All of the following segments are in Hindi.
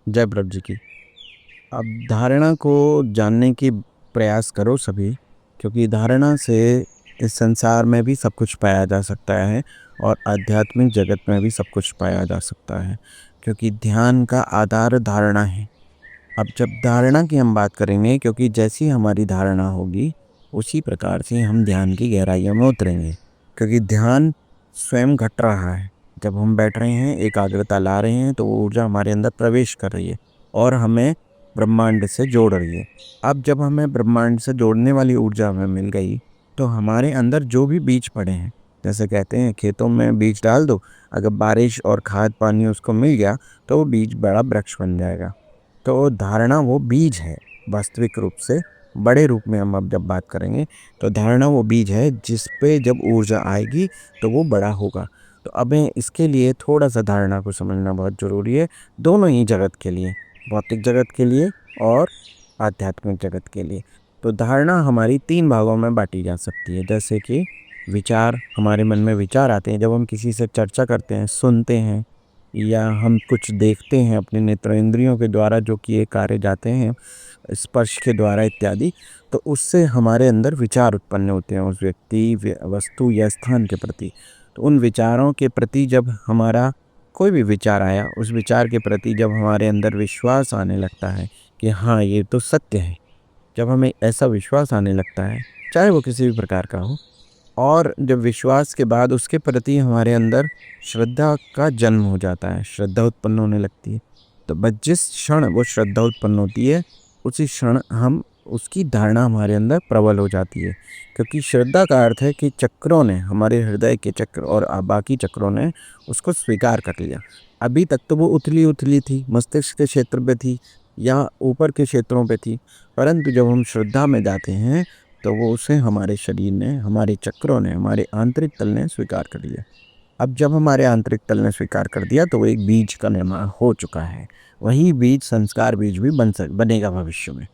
जय प्रभु जी की। अब धारणा को जानने की प्रयास करो सभी, क्योंकि धारणा से इस संसार में भी सब कुछ पाया जा सकता है और आध्यात्मिक जगत में भी सब कुछ पाया जा सकता है, क्योंकि ध्यान का आधार धारणा है। अब जब धारणा की हम बात करेंगे, क्योंकि जैसी हमारी धारणा होगी उसी प्रकार से हम ध्यान की गहराइयों में उतरेंगे, क्योंकि ध्यान स्वयं घट रहा है। जब हम बैठ रहे हैं, एकाग्रता ला रहे हैं, तो वो ऊर्जा हमारे अंदर प्रवेश कर रही है और हमें ब्रह्मांड से जोड़ रही है। अब जब हमें ब्रह्मांड से जोड़ने वाली ऊर्जा हमें मिल गई, तो हमारे अंदर जो भी बीज पड़े हैं, जैसे कहते हैं खेतों में बीज डाल दो, अगर बारिश और खाद पानी उसको मिल गया तो वो बीज बड़ा वृक्ष बन जाएगा। तो धारणा वो बीज है। वास्तविक रूप से बड़े रूप में हम अब जब बात करेंगे, तो धारणा वो बीज है जिस पे जब ऊर्जा आएगी तो वो बड़ा होगा। तो अब इसके लिए थोड़ा सा धारणा को समझना बहुत ज़रूरी है, दोनों ही जगत के लिए, भौतिक जगत के लिए और आध्यात्मिक जगत के लिए। तो धारणा हमारी 3 भागों में बांटी जा सकती है। जैसे कि विचार, हमारे मन में विचार आते हैं जब हम किसी से चर्चा करते हैं, सुनते हैं, या हम कुछ देखते हैं अपने नेत्र इंद्रियों के द्वारा, जो किए कार्य जाते हैं स्पर्श के द्वारा इत्यादि। तो उससे हमारे अंदर विचार उत्पन्न होते हैं उस व्यक्ति, वस्तु या स्थान के प्रति। तो उन विचारों के प्रति जब हमारा कोई भी विचार आया, उस विचार के प्रति जब हमारे अंदर विश्वास आने लगता है कि हाँ ये तो सत्य है, जब हमें ऐसा विश्वास आने लगता है, चाहे वो किसी भी प्रकार का हो, और जब विश्वास के बाद उसके प्रति हमारे अंदर श्रद्धा का जन्म हो जाता है, श्रद्धा उत्पन्न होने लगती है। तो बस जिस क्षण वो श्रद्धा उत्पन्न होती है, उसी क्षण हम उसकी धारणा हमारे अंदर प्रबल हो जाती है, क्योंकि श्रद्धा का अर्थ है कि चक्रों ने, हमारे हृदय के चक्र और बाकी चक्रों ने उसको स्वीकार कर लिया। अभी तक तो वो उथली उथली थी, मस्तिष्क के क्षेत्र पे थी या ऊपर के क्षेत्रों पे थी, परंतु जब हम श्रद्धा में जाते हैं तो वो उसे हमारे शरीर ने, हमारे चक्रों ने, हमारे आंतरिक तल ने स्वीकार कर लिया। अब जब हमारे आंतरिक तल ने स्वीकार कर दिया तो वो एक बीज का निर्माण हो चुका है। वही बीज संस्कार बीज भी बनेगा भविष्य में।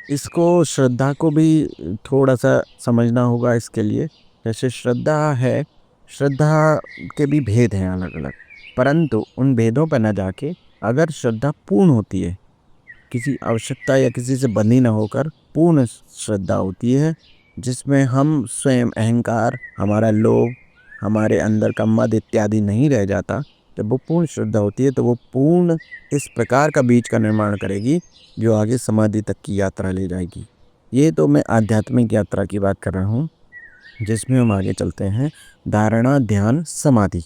इसको, श्रद्धा को भी थोड़ा सा समझना होगा इसके लिए। जैसे श्रद्धा है, श्रद्धा के भी भेद हैं अलग अलग, परंतु उन भेदों पर न जाके अगर श्रद्धा पूर्ण होती है, किसी आवश्यकता या किसी से बंधी न होकर पूर्ण श्रद्धा होती है, जिसमें हम स्वयं अहंकार, हमारा लोभ, हमारे अंदर का मद इत्यादि नहीं रह जाता, जब वो पूर्ण श्रद्धा होती है तो वो पूर्ण इस प्रकार का बीज का निर्माण करेगी जो आगे समाधि तक की यात्रा ले जाएगी। ये तो मैं आध्यात्मिक यात्रा की बात कर रहा हूँ, जिसमें हम आगे चलते हैं धारणा, ध्यान, समाधि।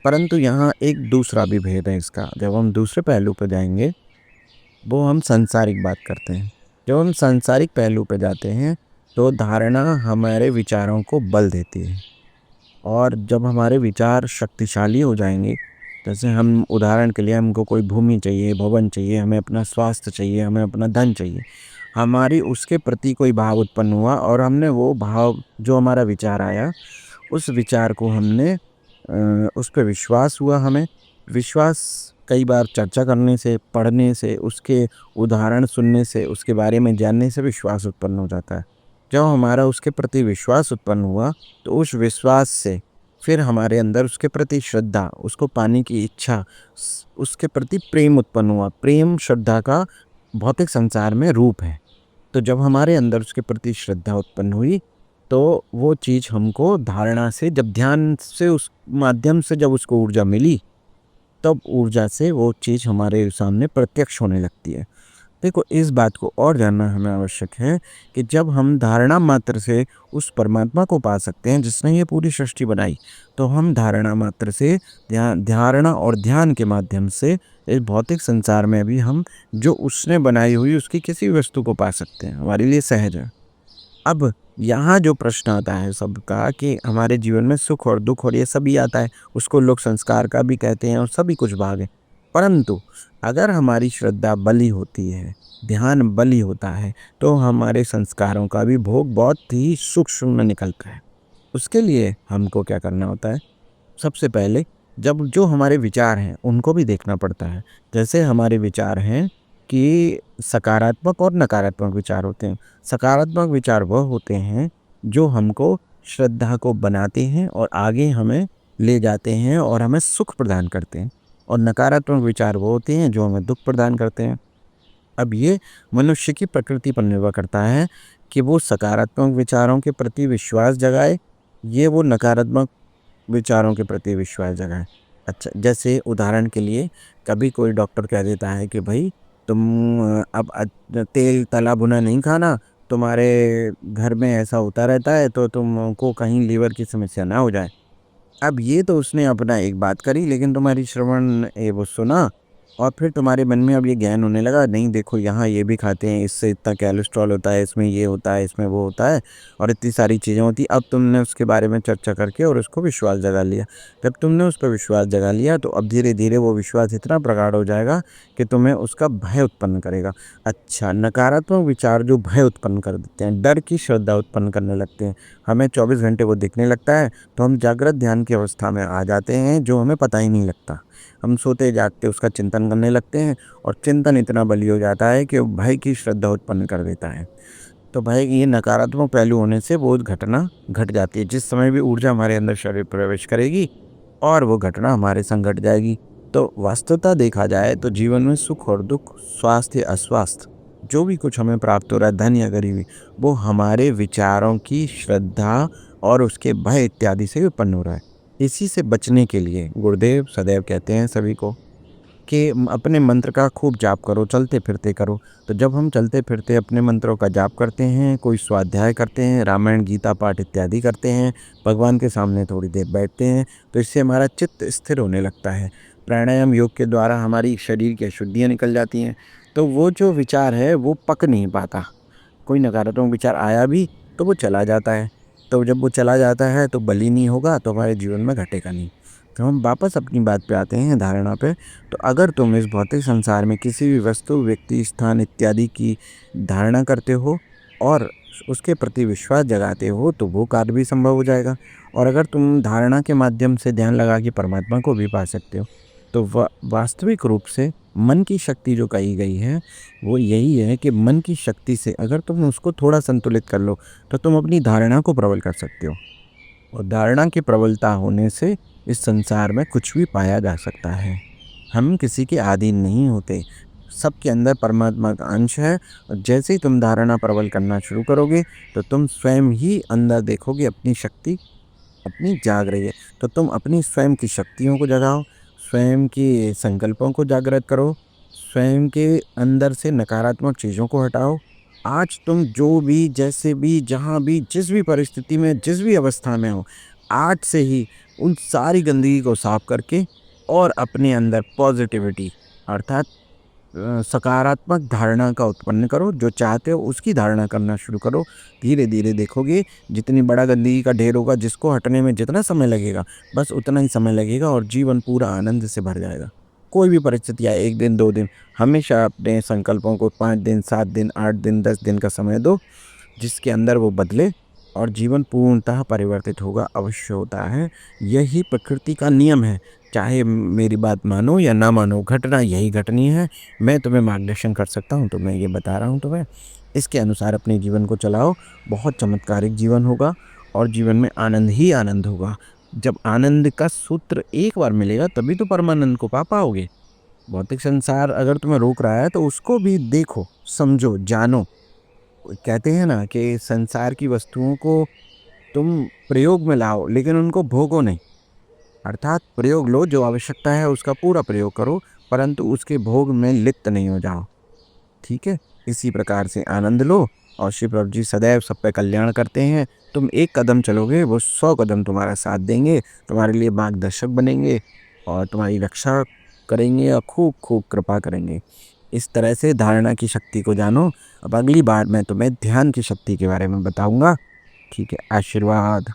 परंतु यहाँ एक दूसरा भी भेद है इसका। जब हम दूसरे पहलू पर जाएंगे, वो हम सांसारिक बात करते हैं। जब हम सांसारिक पहलू पे जाते हैं तो धारणा हमारे विचारों को बल देती है, और जब हमारे विचार शक्तिशाली हो जाएंगे, जैसे हम उदाहरण के लिए, हमको कोई भूमि चाहिए, भवन चाहिए, हमें अपना स्वास्थ्य चाहिए, हमें अपना धन चाहिए, हमारी उसके प्रति कोई भाव उत्पन्न हुआ और हमने वो भाव, जो हमारा विचार आया, उस विचार को हमने उस पर विश्वास हुआ। हमें विश्वास कई बार चर्चा करने से, पढ़ने से, उसके उदाहरण सुनने से, उसके बारे में जानने से विश्वास उत्पन्न हो जाता है। जब हमारा उसके प्रति विश्वास उत्पन्न हुआ तो उस विश्वास से फिर हमारे अंदर उसके प्रति श्रद्धा, उसको पाने की इच्छा, उसके प्रति प्रेम उत्पन्न हुआ। प्रेम श्रद्धा का भौतिक संसार में रूप है। तो जब हमारे अंदर उसके प्रति श्रद्धा उत्पन्न हुई तो वो चीज़ हमको धारणा से, जब ध्यान से उस माध्यम से जब उसको ऊर्जा मिली, तब ऊर्जा से वो चीज़ हमारे सामने प्रत्यक्ष होने लगती है। देखो, इस बात को और जानना हमें आवश्यक है कि जब हम धारणा मात्र से उस परमात्मा को पा सकते हैं जिसने ये पूरी सृष्टि बनाई, तो हम धारणा मात्र से, धारणा और ध्यान के माध्यम से इस भौतिक संसार में भी हम जो उसने बनाई हुई उसकी किसी भी वस्तु को पा सकते हैं। हमारे लिए सहज है। अब यहाँ जो प्रश्न आता है सबका कि हमारे जीवन में सुख और दुख और ये सभी आता है, उसको लोग संस्कार का भी कहते हैं और सभी कुछ भाग है। परंतु अगर हमारी श्रद्धा बली होती है, ध्यान बली होता है, तो हमारे संस्कारों का भी भोग बहुत ही सूक्ष्म में निकलता है। उसके लिए हमको क्या करना होता है? सबसे पहले जब जो हमारे विचार हैं उनको भी देखना पड़ता है। जैसे हमारे विचार हैं कि सकारात्मक और नकारात्मक विचार होते हैं। सकारात्मक विचार वह होते हैं जो हमको श्रद्धा को बनाते हैं और आगे हमें ले जाते हैं और हमें सुख प्रदान करते हैं। और नकारात्मक विचार वो होते हैं जो हमें दुख प्रदान करते हैं। अब ये मनुष्य की प्रकृति पर निर्भर करता है कि वो सकारात्मक विचारों के प्रति विश्वास जगाए, ये वो नकारात्मक विचारों के प्रति विश्वास जगाए। अच्छा, जैसे उदाहरण के लिए कभी कोई डॉक्टर कह देता है कि भाई तुम अब तेल तला भुना नहीं खाना, तुम्हारे घर में ऐसा होता रहता है तो तुमको कहीं लीवर की समस्या ना हो जाए। अब ये तो उसने अपना एक बात करी, लेकिन तुम्हारी श्रवण वो सुना और फिर तुम्हारे मन में अब ये ज्ञान होने लगा, नहीं देखो यहाँ ये भी खाते हैं, इससे इतना कोलेस्ट्रॉल होता है, इसमें ये होता है, इसमें वो होता है और इतनी सारी चीज़ें होती। अब तुमने उसके बारे में चर्चा करके और उसको विश्वास जगा लिया। जब तुमने उस पर विश्वास जगा लिया तो अब धीरे धीरे वो विश्वास इतना प्रगाढ़ हो जाएगा कि तुम्हें उसका भय उत्पन्न करेगा। अच्छा, नकारात्मक विचार जो भय उत्पन्न कर देते हैं, डर की श्रद्धा उत्पन्न करने लगते हैं, हमें 24 घंटे वो दिखने लगता है तो हम जागृत ध्यान की अवस्था में आ जाते हैं जो हमें पता ही नहीं लगता। हम सोते जागते उसका चिंतन करने लगते हैं और चिंतन इतना बली हो जाता है कि वो भय की श्रद्धा उत्पन्न कर देता है। तो भय ये नकारात्मक पहलू होने से वो घटना घट जाती है। जिस समय भी ऊर्जा हमारे अंदर शरीर प्रवेश करेगी और वो घटना हमारे संग घट जाएगी। तो वास्तवता देखा जाए तो जीवन में सुख और दुख, स्वास्थ्य अस्वास्थ्य, जो भी कुछ हमें प्राप्त हो रहा है, धन या गरीबी, वो हमारे विचारों की श्रद्धा और उसके भय इत्यादि से उत्पन्न हो रहा है। इसी से बचने के लिए गुरुदेव सदैव कहते हैं सभी को कि अपने मंत्र का खूब जाप करो, चलते फिरते करो। तो जब हम चलते फिरते अपने मंत्रों का जाप करते हैं, कोई स्वाध्याय करते हैं, रामायण गीता पाठ इत्यादि करते हैं, भगवान के सामने थोड़ी देर बैठते हैं, तो इससे हमारा चित्त स्थिर होने लगता है। प्राणायाम योग के द्वारा हमारी शरीर की अशुद्धियाँ निकल जाती हैं, तो वो जो विचार है वो पक नहीं पाता। कोई नकारात्मक विचार आया भी तो वो चला जाता है। तो जब वो चला जाता है तो बली नहीं होगा, तो हमारे जीवन में घटेगा नहीं। तो हम वापस अपनी बात पे आते हैं, धारणा पे। तो अगर तुम इस भौतिक संसार में किसी भी वस्तु, व्यक्ति, स्थान इत्यादि की धारणा करते हो और उसके प्रति विश्वास जगाते हो तो वो कार्य भी संभव हो जाएगा। और अगर तुम धारणा के माध्यम से ध्यान लगा के परमात्मा को भी पा सकते हो। तो वास्तविक रूप से मन की शक्ति जो कही गई है वो यही है कि मन की शक्ति से अगर तुम उसको थोड़ा संतुलित कर लो तो तुम अपनी धारणा को प्रबल कर सकते हो। और धारणा की प्रबलता होने से इस संसार में कुछ भी पाया जा सकता है। हम किसी के अधीन नहीं होते, सबके अंदर परमात्मा का अंश है। और जैसे ही तुम धारणा प्रबल करना शुरू करोगे तो तुम स्वयं ही अंदर देखोगे अपनी शक्ति अपनी जाग रही है। तो तुम अपनी स्वयं की शक्तियों को जगाओ, स्वयं के संकल्पों को जागृत करो, स्वयं के अंदर से नकारात्मक चीज़ों को हटाओ। आज तुम जो भी, जैसे भी, जहाँ भी, जिस भी परिस्थिति में, जिस भी अवस्था में हो, आज से ही उन सारी गंदगी को साफ करके और अपने अंदर पॉजिटिविटी अर्थात सकारात्मक धारणा का उत्पन्न करो। जो चाहते हो उसकी धारणा करना शुरू करो। धीरे धीरे देखोगे जितनी बड़ा गंदगी का ढेर होगा, जिसको हटने में जितना समय लगेगा बस उतना ही समय लगेगा और जीवन पूरा आनंद से भर जाएगा। कोई भी परिस्थिति आए, 1 दिन 2 दिन, हमेशा अपने संकल्पों को 5 दिन 7 दिन 8 दिन 10 दिन का समय दो, जिसके अंदर वो बदले और जीवन पूर्णतः परिवर्तित होगा, अवश्य होता है। यही प्रकृति का नियम है। चाहे मेरी बात मानो या ना मानो, घटना यही घटनी है। मैं तुम्हें मार्गदर्शन कर सकता हूँ तो मैं ये बता रहा हूँ तुम्हें। इसके अनुसार अपने जीवन को चलाओ, बहुत चमत्कारिक जीवन होगा और जीवन में आनंद ही आनंद होगा। जब आनंद का सूत्र एक बार मिलेगा तभी तो परमानंद को पा पाओगे। भौतिक संसार अगर तुम्हें रोक रहा है तो उसको भी देखो, समझो, जानो। कहते हैं ना कि संसार की वस्तुओं को तुम प्रयोग में लाओ लेकिन उनको भोगो नहीं। अर्थात प्रयोग लो, जो आवश्यकता है उसका पूरा प्रयोग करो, परंतु उसके भोग में लिप्त नहीं हो जाओ। ठीक है, इसी प्रकार से आनंद लो। और शिव प्रभु जी सदैव सब पे कल्याण करते हैं। तुम एक कदम चलोगे वो 100 कदम तुम्हारा साथ देंगे, तुम्हारे लिए मार्गदर्शक बनेंगे और तुम्हारी रक्षा करेंगे और खूब खूब कृपा करेंगे। इस तरह से धारणा की शक्ति को जानो। अब अगली बार मैं तुम्हें ध्यान की शक्ति के बारे में बताऊंगा। ठीक है, आशीर्वाद।